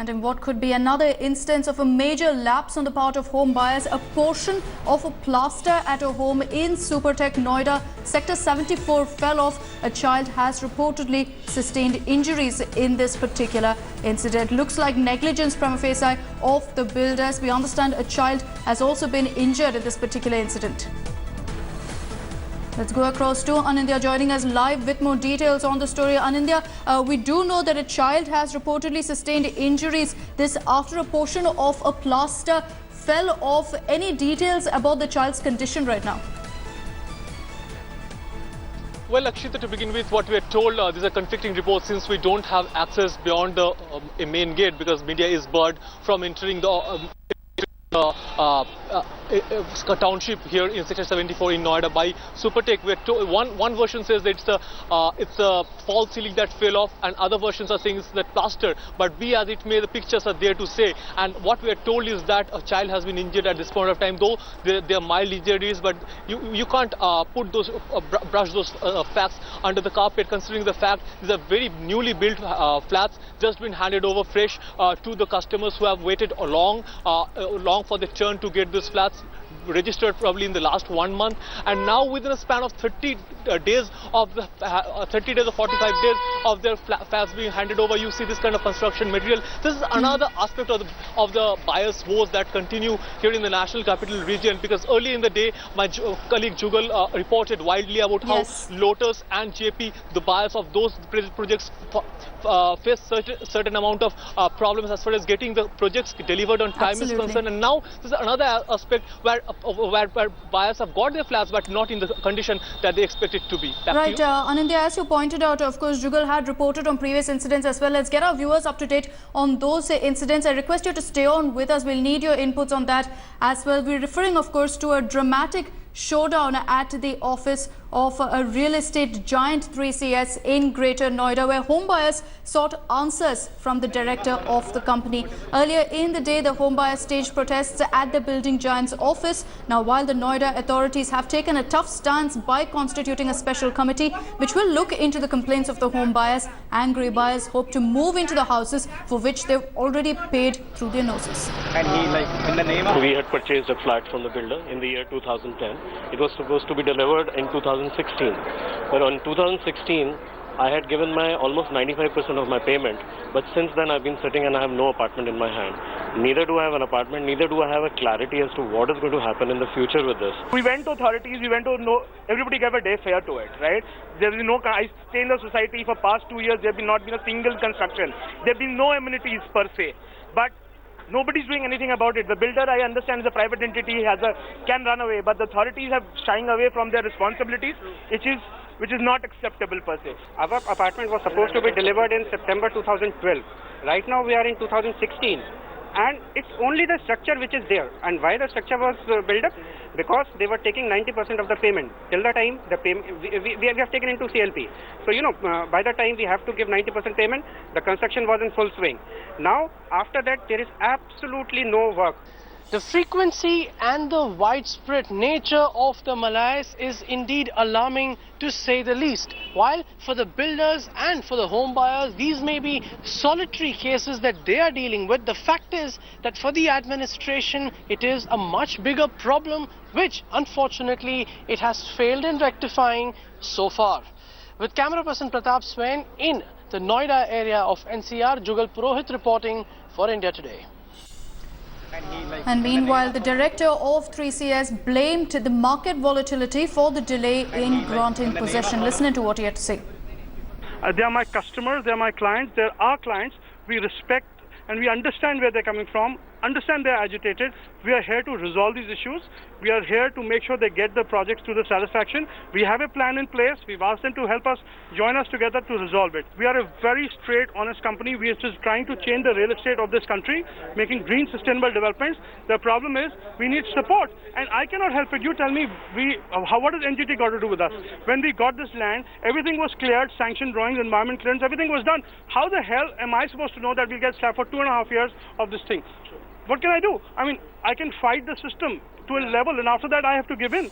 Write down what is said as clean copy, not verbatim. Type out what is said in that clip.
And in what could be another instance of a major lapse on the part of home buyers, a portion of a plaster at a home in Supertech, Noida, Sector 74 fell off. A child has reportedly sustained injuries in this particular incident. Looks like negligence prima facie of the builders. We understand a child has also been injured in this particular incident. Let's go across to Anindya joining us live with more details on the story. Anindya, we do know that a child has reportedly sustained injuries this after a portion of a plaster fell off. Any details about the child's condition right now? Well, Akshita, to begin with, what we are told, these are conflicting reports since we don't have access beyond the main gate because media is barred from entering the township here in Sector 74 in Noida by Supertech. One version says that it's a false ceiling that fell off, and other versions are saying it's that plaster. But be as it may, the pictures are there to say. And what we are told is that a child has been injured at this point of time, though they are mild injuries. But you can't brush those facts under the carpet, considering the fact these are very newly built flats, just been handed over fresh to the customers who have waited long for the turn to get these flats registered probably in the last 1 month, and now within a span of 30 days of the 30 days or 45 days of their flats being handed over, you see this kind of construction material. This is another aspect of the buyers' woes that continue here in the National Capital Region, because early in the day my colleague Jugal reported widely about how Lotus and JP, the buyers of those projects, face certain amount of problems as far as getting the projects delivered on time is concerned. And now this is another aspect where buyers have got their flats but not in the condition that they expect it to be. Right, Anindya, as you pointed out, of course, Jugal had reported on previous incidents as well. Let's get our viewers up to date on those incidents. I request you to stay on with us. We'll need your inputs on that as well. We're referring, of course, to a dramatic showdown at the office of a real estate giant 3CS in Greater Noida, where home buyers sought answers from the director of the company. Earlier in the day, the home buyers staged protests at the building giant's office. Now, while the Noida authorities have taken a tough stance by constituting a special committee which will look into the complaints of the home buyers, angry buyers hope to move into the houses for which they've already paid through their noses. And in the name of... We had purchased a flat from the builder in the year 2010. It was supposed to be delivered in 2016. But in 2016, I had given my almost 95% of my payment. But since then, I've been sitting and I have no apartment in my hand. Neither do I have an apartment, neither do I have a clarity as to what is going to happen in the future with this. We went to authorities, everybody gave a day fare to it, right? There is no, I stay in the society for past 2 years, there have not been a single construction. There have been no amenities per se. But nobody's doing anything about it. The builder, I understand, is a private entity, can run away, but the authorities are shying away from their responsibilities, which is not acceptable per se. Our apartment was supposed to be delivered in September 2012. Right now we are in 2016. And it's only the structure which is there. And why the structure was built up? Because they were taking 90% of the payment. Till the time, the payment we have taken into CLP. So, by the time we have to give 90% payment, the construction was in full swing. Now, after that, there is absolutely no work. The frequency and the widespread nature of the malaise is indeed alarming, to say the least. While for the builders and for the home buyers, these may be solitary cases that they are dealing with, the fact is that for the administration, it is a much bigger problem, which unfortunately it has failed in rectifying so far. With camera person Pratap Swain in the Noida area of NCR, Jugal Purohit reporting for India Today. And meanwhile, the director of 3CS blamed the market volatility for the delay in granting possession. Listen to what he had to say. They are my customers, they are my clients, they are our clients. We respect and we understand where they're coming from, understand they're agitated. We are here to resolve these issues. We are here to make sure they get the projects to the satisfaction. We have a plan in place. We've asked them to help us, join us together to resolve it. We are a very straight, honest company. We are just trying to change the real estate of this country, making green, sustainable developments. The problem is we need support. And I cannot help it. You tell me, what has NGT got to do with us? When we got this land, everything was cleared, sanctioned drawings, environment clearance, everything was done. How the hell am I supposed to know that we'll get slapped for 2.5 years of this thing? What can I do? I mean, I can fight the system to a level, and after that I have to give in.